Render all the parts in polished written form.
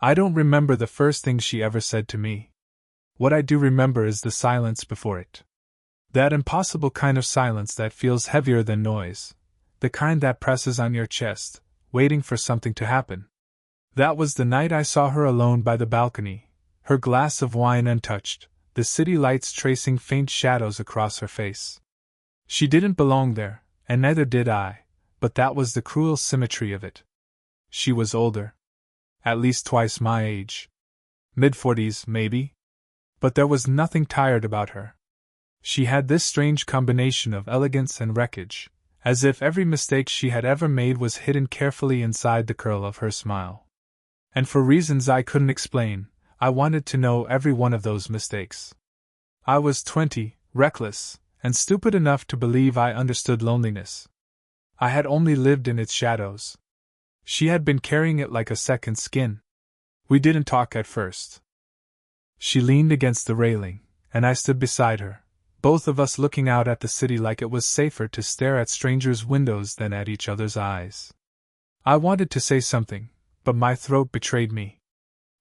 I don't remember the first thing she ever said to me. What I do remember is the silence before it. That impossible kind of silence that feels heavier than noise, the kind that presses on your chest, waiting for something to happen. That was the night I saw her alone by the balcony, her glass of wine untouched, the city lights tracing faint shadows across her face. She didn't belong there, and neither did I, but that was the cruel symmetry of it. She was older. At least twice my age. Mid-40s, maybe? But there was nothing tired about her. She had this strange combination of elegance and wreckage, as if every mistake she had ever made was hidden carefully inside the curl of her smile. And for reasons I couldn't explain, I wanted to know every one of those mistakes. I was 20, reckless, and stupid enough to believe I understood loneliness. I had only lived in its shadows. She had been carrying it like a second skin. We didn't talk at first. She leaned against the railing, and I stood beside her, both of us looking out at the city like it was safer to stare at strangers' windows than at each other's eyes. I wanted to say something, but my throat betrayed me.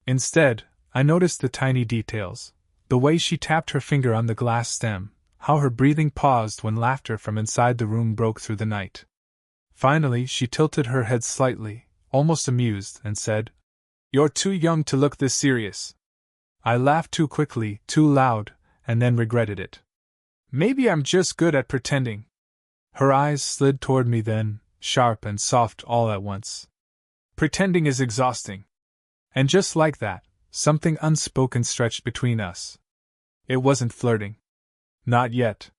Instead, I noticed the tiny details, the way she tapped her finger on the glass stem, how her breathing paused when laughter from inside the room broke through the night. Finally, she tilted her head slightly, almost amused, and said, "You're too young to look this serious." I laughed too quickly, too loud, and then regretted it. Maybe I'm just good at pretending. Her eyes slid toward me then, sharp and soft all at once. Pretending is exhausting. And just like that, something unspoken stretched between us. It wasn't flirting. Not yet.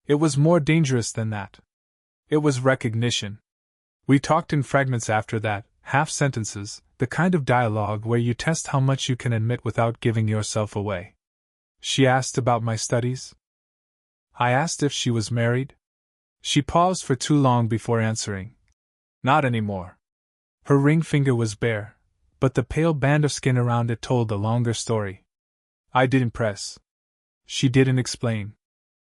It was more dangerous than that. It was recognition. We talked in fragments after that, half sentences, the kind of dialogue where you test how much you can admit without giving yourself away. She asked about my studies. I asked if she was married. She paused for too long before answering. Not anymore. Her ring finger was bare, but the pale band of skin around it told a longer story. I didn't press. She didn't explain.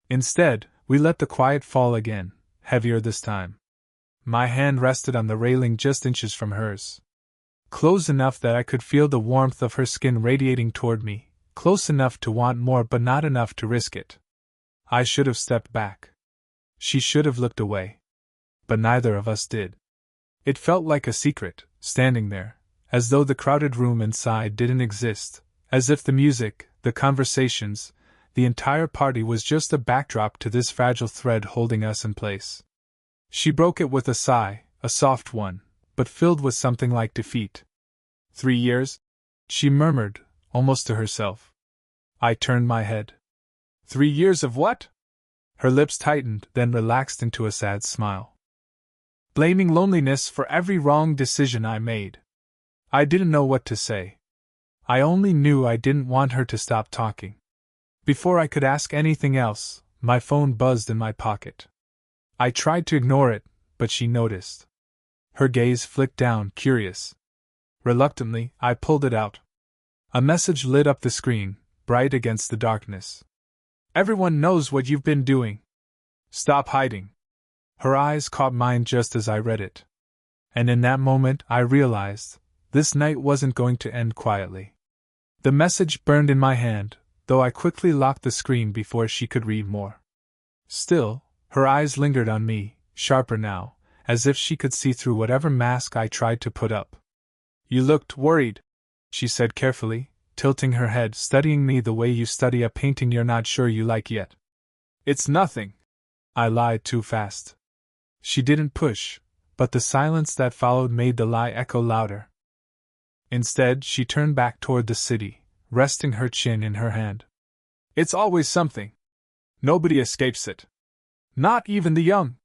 Instead, we let the quiet fall again, heavier this time. My hand rested on the railing just inches from hers. Close enough that I could feel the warmth of her skin radiating toward me, close enough to want more but not enough to risk it. I should have stepped back. She should have looked away. But neither of us did. It felt like a secret, standing there, as though the crowded room inside didn't exist, as if the music, the conversations, the entire party was just a backdrop to this fragile thread holding us in place. She broke it with a sigh, a soft one, but filled with something like defeat. 3 years? She murmured, almost to herself. I turned my head. 3 years of what? Her lips tightened, then relaxed into a sad smile. Blaming loneliness for every wrong decision I made. I didn't know what to say. I only knew I didn't want her to stop talking. Before I could ask anything else, my phone buzzed in my pocket. I tried to ignore it, but she noticed. Her gaze flicked down, curious. Reluctantly, I pulled it out. A message lit up the screen, bright against the darkness. Everyone knows what you've been doing. Stop hiding. Her eyes caught mine just as I read it. And in that moment I realized, this night wasn't going to end quietly. The message burned in my hand, though I quickly locked the screen before she could read more. Still, her eyes lingered on me, sharper now, as if she could see through whatever mask I tried to put up. You looked worried, she said carefully, tilting her head, studying me the way you study a painting you're not sure you like yet. It's nothing. I lied too fast. She didn't push, but the silence that followed made the lie echo louder. Instead, she turned back toward the city, resting her chin in her hand. It's always something. Nobody escapes it. Not even the young.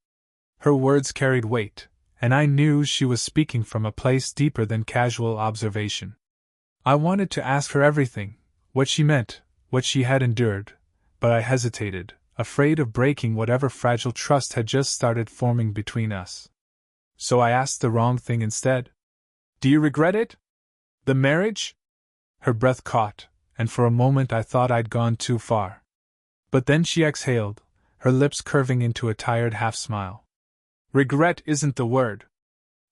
Her words carried weight, and I knew she was speaking from a place deeper than casual observation. I wanted to ask her everything, what she meant, what she had endured, but I hesitated, afraid of breaking whatever fragile trust had just started forming between us. So I asked the wrong thing instead. Do you regret it? The marriage? Her breath caught, and for a moment I thought I'd gone too far. But then she exhaled, her lips curving into a tired half-smile. Regret isn't the word.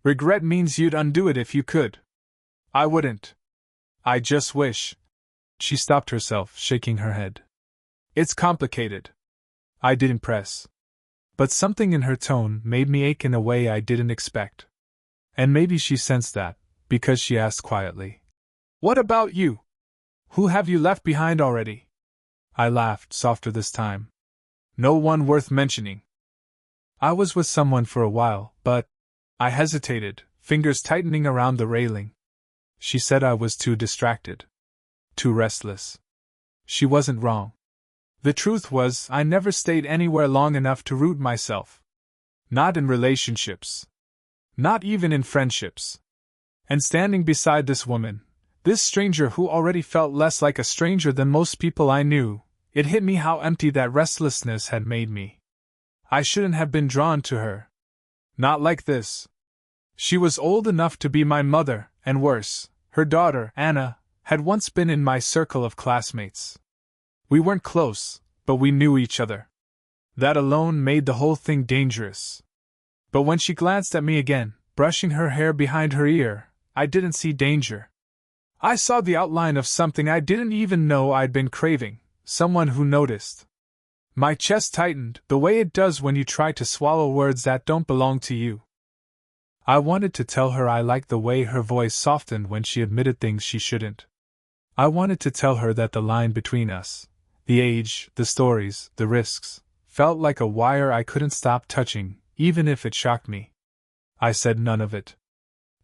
Regret means you'd undo it if you could. I wouldn't. I just wish. She stopped herself, shaking her head. It's complicated. I didn't press. But something in her tone made me ache in a way I didn't expect. And maybe she sensed that, because she asked quietly, "What about you? Who have you left behind already?" I laughed, softer this time. "No one worth mentioning. I was with someone for a while, but..." I hesitated, fingers tightening around the railing. She said I was too distracted. Too restless. She wasn't wrong. The truth was, I never stayed anywhere long enough to root myself. Not in relationships. Not even in friendships. And standing beside this woman, this stranger who already felt less like a stranger than most people I knew, it hit me how empty that restlessness had made me. I shouldn't have been drawn to her. Not like this. She was old enough to be my mother, and worse, her daughter, Anna, had once been in my circle of classmates. We weren't close, but we knew each other. That alone made the whole thing dangerous. But when she glanced at me again, brushing her hair behind her ear, I didn't see danger. I saw the outline of something I didn't even know I'd been craving, someone who noticed. My chest tightened, the way it does when you try to swallow words that don't belong to you. I wanted to tell her I liked the way her voice softened when she admitted things she shouldn't. I wanted to tell her that the line between us, the age, the stories, the risks, felt like a wire I couldn't stop touching, even if it shocked me. I said none of it.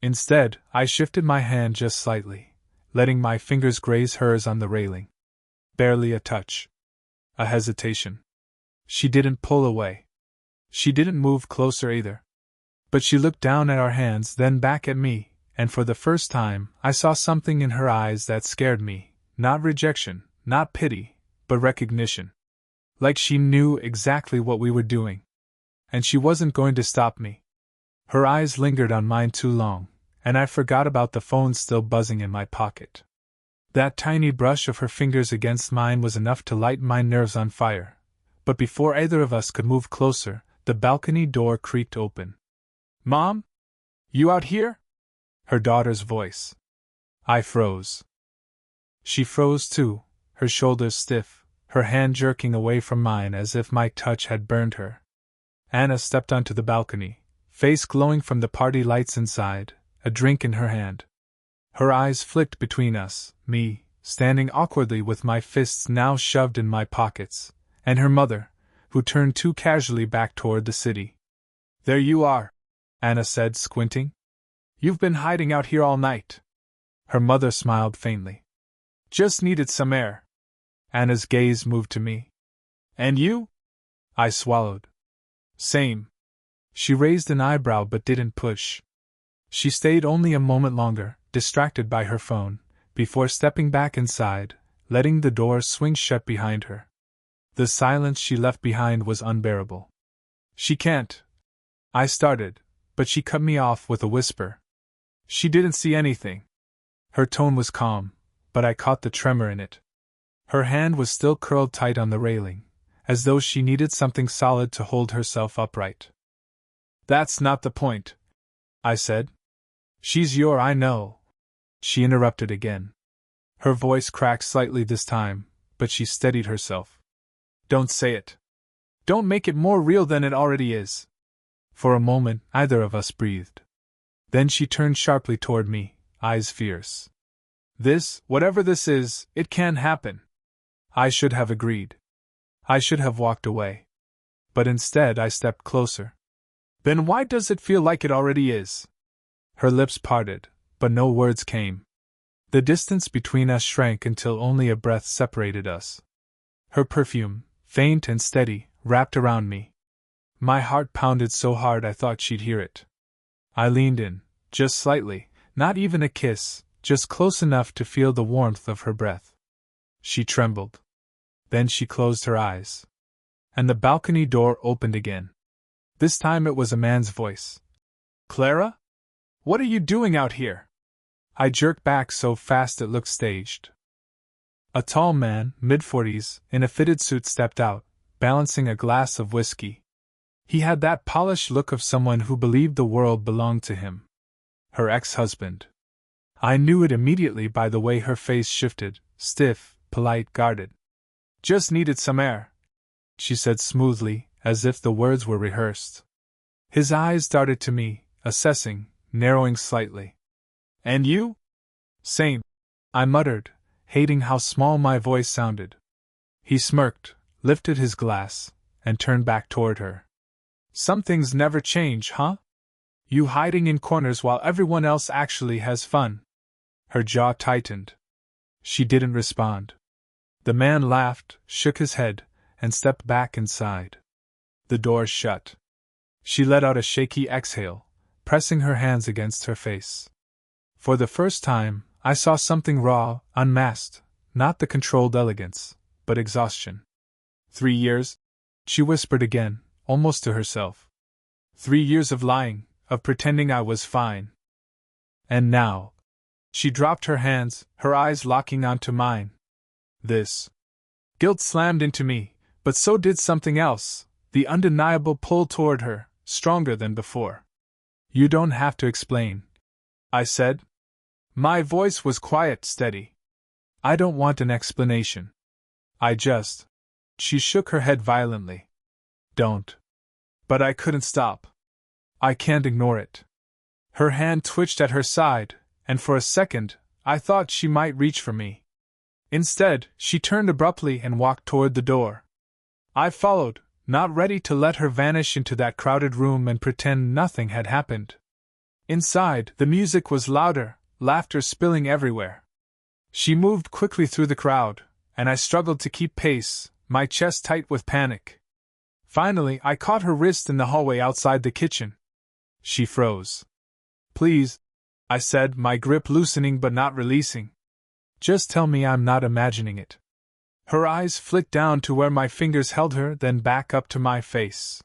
Instead, I shifted my hand just slightly, letting my fingers graze hers on the railing. Barely a touch. A hesitation. She didn't pull away. She didn't move closer either. But she looked down at our hands, then back at me, and for the first time, I saw something in her eyes that scared me. Not rejection, not pity, but recognition. Like she knew exactly what we were doing. And she wasn't going to stop me. Her eyes lingered on mine too long, and I forgot about the phone still buzzing in my pocket. That tiny brush of her fingers against mine was enough to light my nerves on fire. But before either of us could move closer, the balcony door creaked open. "Mom? You out here?" Her daughter's voice. I froze. She froze too, her shoulders stiff, her hand jerking away from mine as if my touch had burned her. Anna stepped onto the balcony, face glowing from the party lights inside, a drink in her hand. Her eyes flicked between us, me, standing awkwardly with my fists now shoved in my pockets, and her mother, who turned too casually back toward the city. "There you are," Anna said, squinting. "You've been hiding out here all night." Her mother smiled faintly. "Just needed some air." Anna's gaze moved to me. "And you?" I swallowed. "Same." She raised an eyebrow but didn't push. She stayed only a moment longer, distracted by her phone, before stepping back inside, letting the door swing shut behind her. The silence she left behind was unbearable. "She can't," I started, but she cut me off with a whisper. "She didn't see anything." Her tone was calm, but I caught the tremor in it. Her hand was still curled tight on the railing, as though she needed something solid to hold herself upright. "That's not the point," I said. "She's I know." She interrupted again. Her voice cracked slightly this time, but she steadied herself. "Don't say it. Don't make it more real than it already is." For a moment, neither of us breathed. Then she turned sharply toward me, eyes fierce. "This, whatever this is, it can't happen." I should have agreed. I should have walked away. But instead I stepped closer. "Then why does it feel like it already is?" Her lips parted, but no words came. The distance between us shrank until only a breath separated us. Her perfume, faint and steady, wrapped around me. My heart pounded so hard I thought she'd hear it. I leaned in, just slightly, not even a kiss, just close enough to feel the warmth of her breath. She trembled. Then she closed her eyes. And the balcony door opened again. This time it was a man's voice. "Clara? What are you doing out here?" I jerked back so fast it looked staged. A tall man, mid-40s, in a fitted suit stepped out, balancing a glass of whiskey. He had that polished look of someone who believed the world belonged to him. Her ex-husband. I knew it immediately by the way her face shifted, stiff, polite, guarded. Just needed some air, she said smoothly, as if the words were rehearsed. His eyes darted to me, assessing, narrowing slightly. And you? Same, I muttered, hating how small my voice sounded. He smirked, lifted his glass, and turned back toward her. Some things never change, huh? You hiding in corners while everyone else actually has fun. Her jaw tightened. She didn't respond. The man laughed, shook his head, and stepped back inside. The door shut. She let out a shaky exhale, pressing her hands against her face. For the first time, I saw something raw, unmasked, not the controlled elegance, but exhaustion. 3 years? She whispered again, almost to herself. 3 years of lying, of pretending I was fine. And now. She dropped her hands, her eyes locking onto mine. This. Guilt slammed into me, but so did something else, the undeniable pull toward her, stronger than before. You don't have to explain, I said. My voice was quiet, steady. I don't want an explanation. I just. She shook her head violently. Don't. But I couldn't stop. I can't ignore it. Her hand twitched at her side, and for a second, I thought she might reach for me. Instead, she turned abruptly and walked toward the door. I followed, not ready to let her vanish into that crowded room and pretend nothing had happened. Inside, the music was louder, laughter spilling everywhere. She moved quickly through the crowd, and I struggled to keep pace, my chest tight with panic. Finally, I caught her wrist in the hallway outside the kitchen. She froze. Please, I said, my grip loosening but not releasing. Just tell me I'm not imagining it. Her eyes flicked down to where my fingers held her, then back up to my face.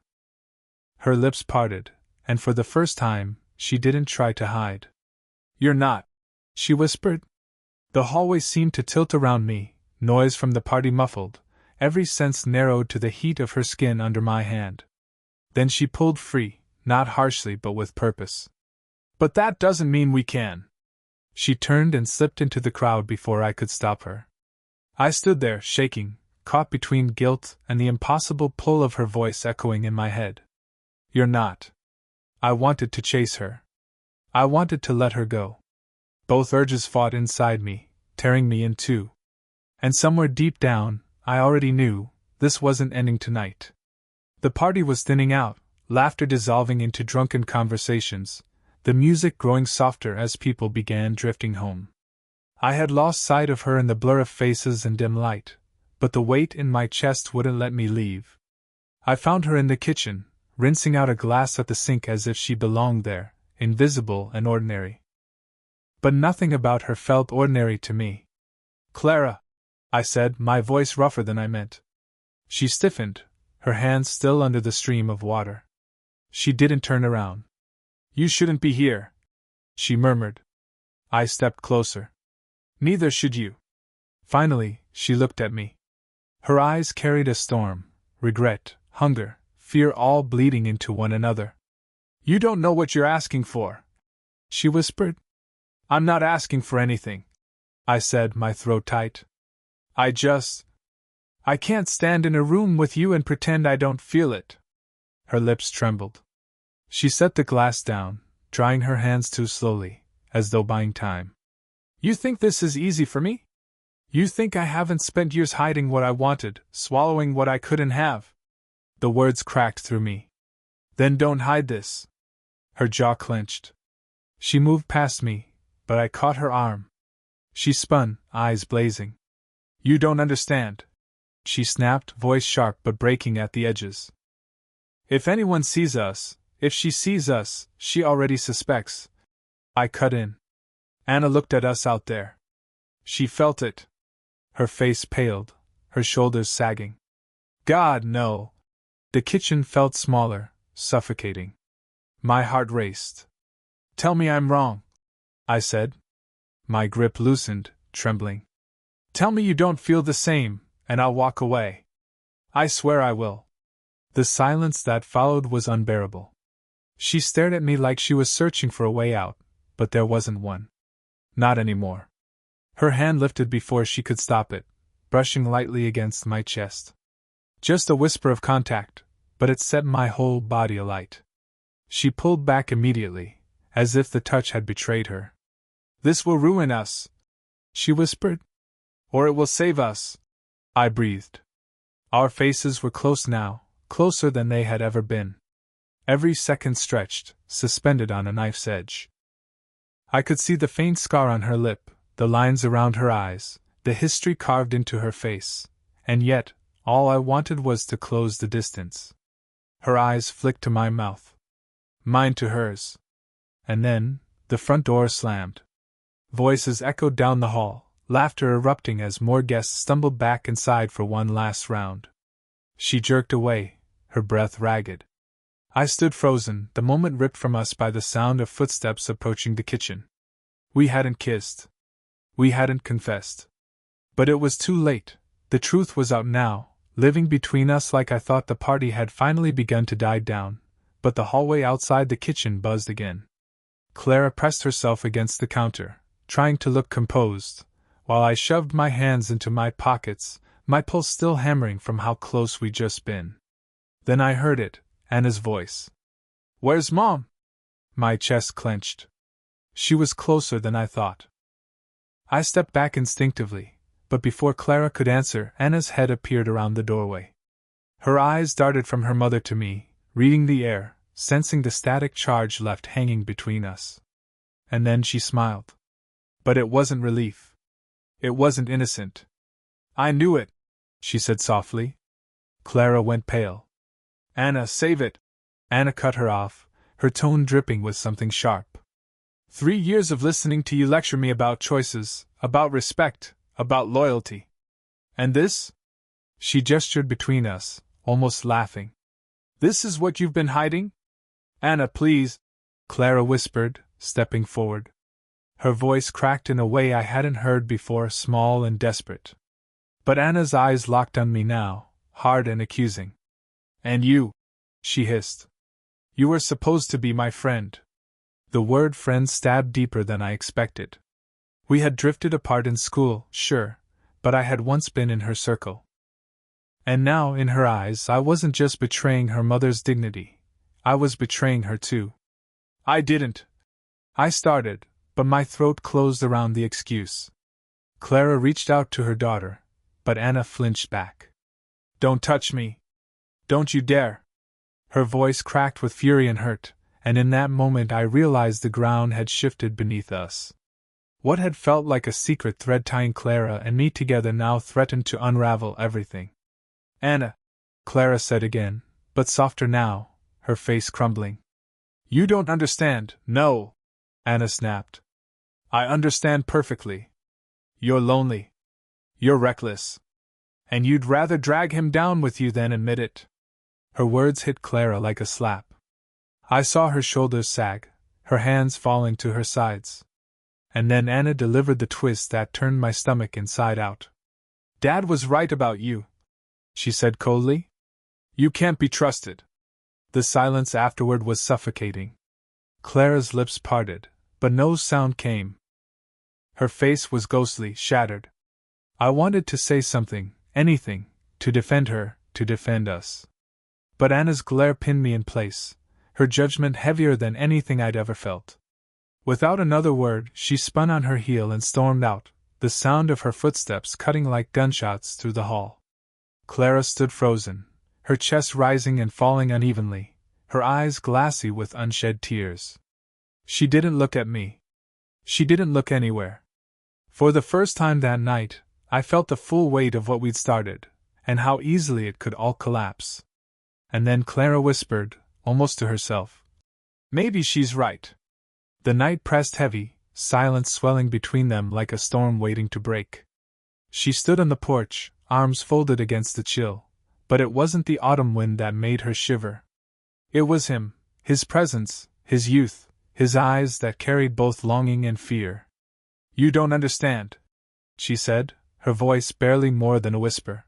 Her lips parted, and for the first time, she didn't try to hide. You're not, she whispered. The hallway seemed to tilt around me, noise from the party muffled, every sense narrowed to the heat of her skin under my hand. Then she pulled free, not harshly but with purpose. But that doesn't mean we can. She turned and slipped into the crowd before I could stop her. I stood there, shaking, caught between guilt and the impossible pull of her voice echoing in my head. You're not. I wanted to chase her. I wanted to let her go. Both urges fought inside me, tearing me in two. And somewhere deep down, I already knew, this wasn't ending tonight. The party was thinning out, laughter dissolving into drunken conversations, the music growing softer as people began drifting home. I had lost sight of her in the blur of faces and dim light, but the weight in my chest wouldn't let me leave. I found her in the kitchen, rinsing out a glass at the sink as if she belonged there, invisible and ordinary. But nothing about her felt ordinary to me. Clara, I said, my voice rougher than I meant. She stiffened, her hands still under the stream of water. She didn't turn around. You shouldn't be here, she murmured. I stepped closer. Neither should you. Finally, she looked at me. Her eyes carried a storm, regret, hunger, fear all bleeding into one another. You don't know what you're asking for, she whispered. I'm not asking for anything, I said, my throat tight. I can't stand in a room with you and pretend I don't feel it. Her lips trembled. She set the glass down, drying her hands too slowly, as though buying time. You think this is easy for me? You think I haven't spent years hiding what I wanted, swallowing what I couldn't have? The words cracked through me. Then don't hide this. Her jaw clenched. She moved past me, but I caught her arm. She spun, eyes blazing. You don't understand, she snapped, voice sharp but breaking at the edges. If anyone sees us, if she sees us, she already suspects. I cut in. Anna looked at us out there. She felt it. Her face paled, her shoulders sagging. God, no. The kitchen felt smaller, suffocating. My heart raced. Tell me I'm wrong, I said. My grip loosened, trembling. Tell me you don't feel the same, and I'll walk away. I swear I will. The silence that followed was unbearable. She stared at me like she was searching for a way out, but there wasn't one. Not anymore. Her hand lifted before she could stop it, brushing lightly against my chest. Just a whisper of contact, but it set my whole body alight. She pulled back immediately, as if the touch had betrayed her. "This will ruin us," she whispered. "Or it will save us," I breathed. Our faces were close now, closer than they had ever been. Every second stretched, suspended on a knife's edge. I could see the faint scar on her lip, the lines around her eyes, the history carved into her face, and yet, all I wanted was to close the distance. Her eyes flicked to my mouth. Mine to hers. And then, the front door slammed. Voices echoed down the hall, laughter erupting as more guests stumbled back inside for one last round. She jerked away, her breath ragged. I stood frozen, the moment ripped from us by the sound of footsteps approaching the kitchen. We hadn't kissed. We hadn't confessed. But it was too late. The truth was out now, living between us like I thought the party had finally begun to die down, but the hallway outside the kitchen buzzed again. Clara pressed herself against the counter, trying to look composed, while I shoved my hands into my pockets, my pulse still hammering from how close we'd just been. Then I heard it, Anna's voice. "Where's Mom?" My chest clenched. She was closer than I thought. I stepped back instinctively, but before Clara could answer, Anna's head appeared around the doorway. Her eyes darted from her mother to me, reading the air, sensing the static charge left hanging between us. And then she smiled. But it wasn't relief. It wasn't innocent. "I knew it," she said softly. Clara went pale. "Anna, save it!" Anna cut her off, her tone dripping with something sharp. 3 years of listening to you lecture me about choices, about respect, about loyalty. And this?" She gestured between us, almost laughing. "This is what you've been hiding?" "Anna, please," Clara whispered, stepping forward. Her voice cracked in a way I hadn't heard before, small and desperate. But Anna's eyes locked on me now, hard and accusing. "And you," she hissed. "You were supposed to be my friend." The word friend stabbed deeper than I expected. We had drifted apart in school, sure, but I had once been in her circle. And now, in her eyes, I wasn't just betraying her mother's dignity. I was betraying her too. "I didn't." I started, but my throat closed around the excuse. Clara reached out to her daughter, but Anna flinched back. "Don't touch me. Don't you dare." Her voice cracked with fury and hurt, and in that moment I realized the ground had shifted beneath us. What had felt like a secret thread tying Clara and me together now threatened to unravel everything. "Anna," Clara said again, but softer now, her face crumbling. "You don't understand." "No," Anna snapped. "I understand perfectly. You're lonely. You're reckless. And you'd rather drag him down with you than admit it." Her words hit Clara like a slap. I saw her shoulders sag, her hands falling to her sides. And then Anna delivered the twist that turned my stomach inside out. "Dad was right about you," she said coldly. "You can't be trusted." The silence afterward was suffocating. Clara's lips parted, but no sound came. Her face was ghostly, shattered. I wanted to say something, anything, to defend her, to defend us. But Anna's glare pinned me in place, her judgment heavier than anything I'd ever felt. Without another word, she spun on her heel and stormed out, the sound of her footsteps cutting like gunshots through the hall. Clara stood frozen, her chest rising and falling unevenly, her eyes glassy with unshed tears. She didn't look at me. She didn't look anywhere. For the first time that night, I felt the full weight of what we'd started, and how easily it could all collapse. And then Clara whispered, almost to herself, "Maybe she's right." The night pressed heavy, silence swelling between them like a storm waiting to break. She stood on the porch, arms folded against the chill, but it wasn't the autumn wind that made her shiver. It was him, his presence, his youth, his eyes that carried both longing and fear. "You don't understand," she said, her voice barely more than a whisper.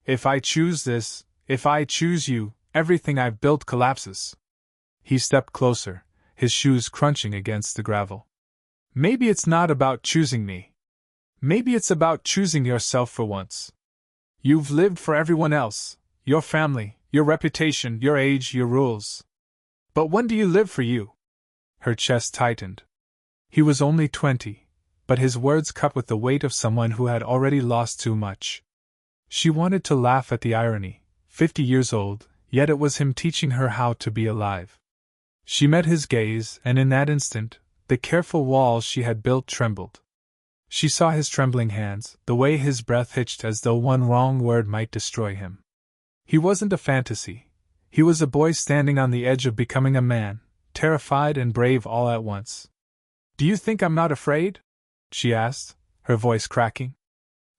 "If I choose this, if I choose you, everything I've built collapses." He stepped closer, his shoes crunching against the gravel. Maybe it's not about choosing me. Maybe it's about choosing yourself for once. You've lived for everyone else, your family, your reputation, your age, your rules. But when do you live for you? Her chest tightened. He was only 20, but his words cut with the weight of someone who had already lost too much. She wanted to laugh at the irony, 50 years old, yet it was him teaching her how to be alive. She met his gaze, and in that instant, the careful walls she had built trembled. She saw his trembling hands, the way his breath hitched as though one wrong word might destroy him. He wasn't a fantasy. He was a boy standing on the edge of becoming a man, terrified and brave all at once. "Do you think I'm not afraid?" she asked, her voice cracking.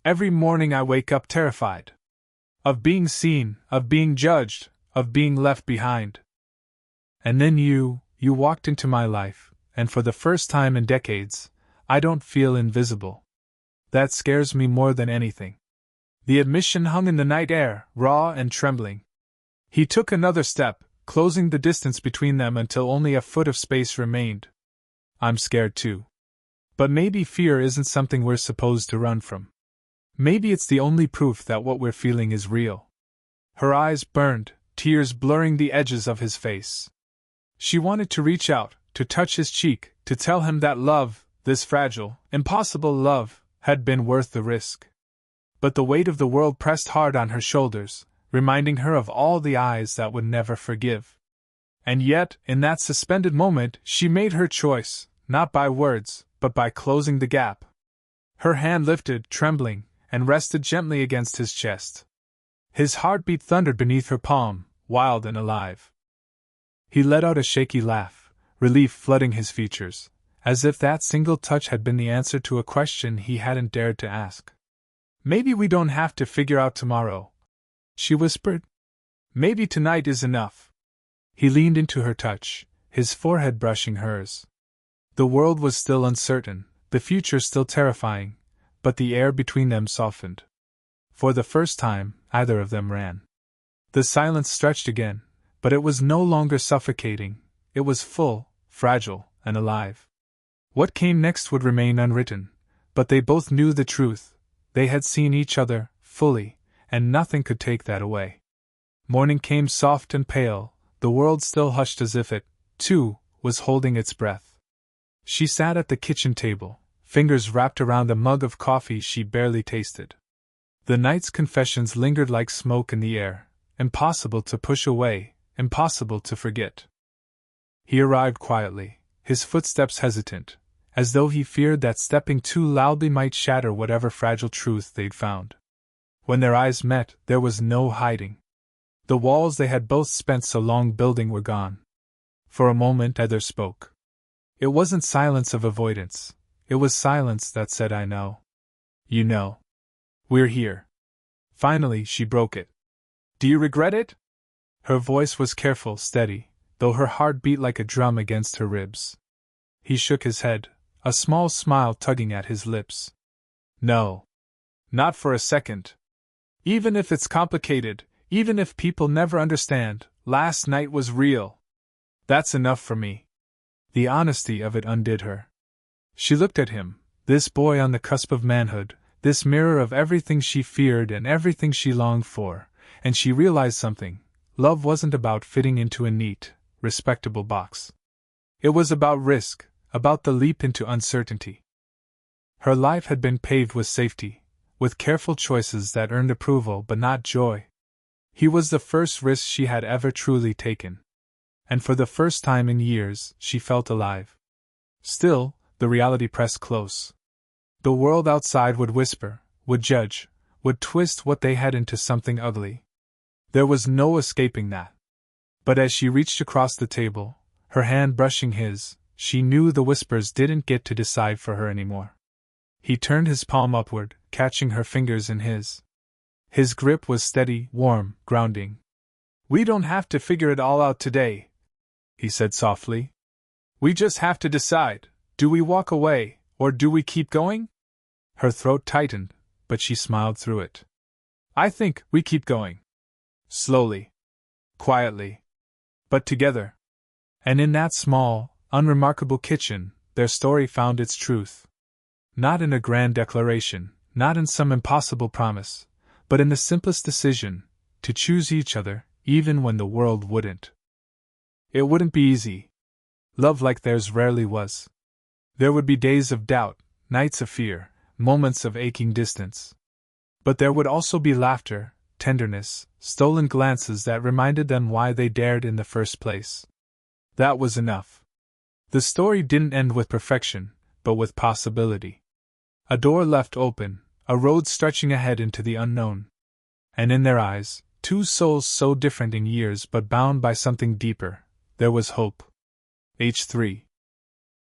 "Every morning I wake up terrified. Of being seen, of being judged, of being left behind. And then you walked into my life, and for the first time in decades, I don't feel invisible. That scares me more than anything." The admission hung in the night air, raw and trembling. He took another step, closing the distance between them until only a foot of space remained. "I'm scared too. But maybe fear isn't something we're supposed to run from. Maybe it's the only proof that what we're feeling is real." Her eyes burned, tears blurring the edges of his face. She wanted to reach out, to touch his cheek, to tell him that love, this fragile, impossible love, had been worth the risk. But the weight of the world pressed hard on her shoulders, reminding her of all the eyes that would never forgive. And yet, in that suspended moment, she made her choice, not by words, but by closing the gap. Her hand lifted, trembling, and rested gently against his chest. His heartbeat thundered beneath her palm, wild and alive. He let out a shaky laugh, relief flooding his features, as if that single touch had been the answer to a question he hadn't dared to ask. "Maybe we don't have to figure out tomorrow," she whispered. "Maybe tonight is enough." He leaned into her touch, his forehead brushing hers. The world was still uncertain, the future still terrifying, but the air between them softened. For the first time, either of them ran. The silence stretched again, but it was no longer suffocating, it was full, fragile, and alive. What came next would remain unwritten, but they both knew the truth. They had seen each other, fully, and nothing could take that away. Morning came soft and pale, the world still hushed as if it, too, was holding its breath. She sat at the kitchen table, fingers wrapped around a mug of coffee she barely tasted. The night's confessions lingered like smoke in the air, impossible to push away, impossible to forget. He arrived quietly, his footsteps hesitant, as though he feared that stepping too loudly might shatter whatever fragile truth they'd found. When their eyes met, there was no hiding. The walls they had both spent so long building were gone. For a moment either spoke. It wasn't silence of avoidance, it was silence that said, "I know. You know. We're here." Finally, she broke it. "Do you regret it?" Her voice was careful, steady, though her heart beat like a drum against her ribs. He shook his head, a small smile tugging at his lips. "No. Not for a second. Even if it's complicated, even if people never understand, last night was real. That's enough for me." The honesty of it undid her. She looked at him, this boy on the cusp of manhood, this mirror of everything she feared and everything she longed for, and she realized something. Love wasn't about fitting into a neat, respectable box. It was about risk, about the leap into uncertainty. Her life had been paved with safety, with careful choices that earned approval but not joy. He was the first risk she had ever truly taken. And for the first time in years, she felt alive. Still, the reality pressed close. The world outside would whisper, would judge, would twist what they had into something ugly. There was no escaping that. But as she reached across the table, her hand brushing his, she knew the whispers didn't get to decide for her anymore. He turned his palm upward, catching her fingers in his. His grip was steady, warm, grounding. "We don't have to figure it all out today," he said softly. "We just have to decide, do we walk away, or do we keep going?" Her throat tightened, but she smiled through it. "I think we keep going. Slowly. Quietly. But together." And in that small, unremarkable kitchen, their story found its truth. Not in a grand declaration, not in some impossible promise, but in the simplest decision, to choose each other, even when the world wouldn't. It wouldn't be easy. Love like theirs rarely was. There would be days of doubt, nights of fear, moments of aching distance. But there would also be laughter, tenderness, stolen glances that reminded them why they dared in the first place. That was enough. The story didn't end with perfection, but with possibility. A door left open, a road stretching ahead into the unknown. And in their eyes, two souls so different in years but bound by something deeper, there was hope. H3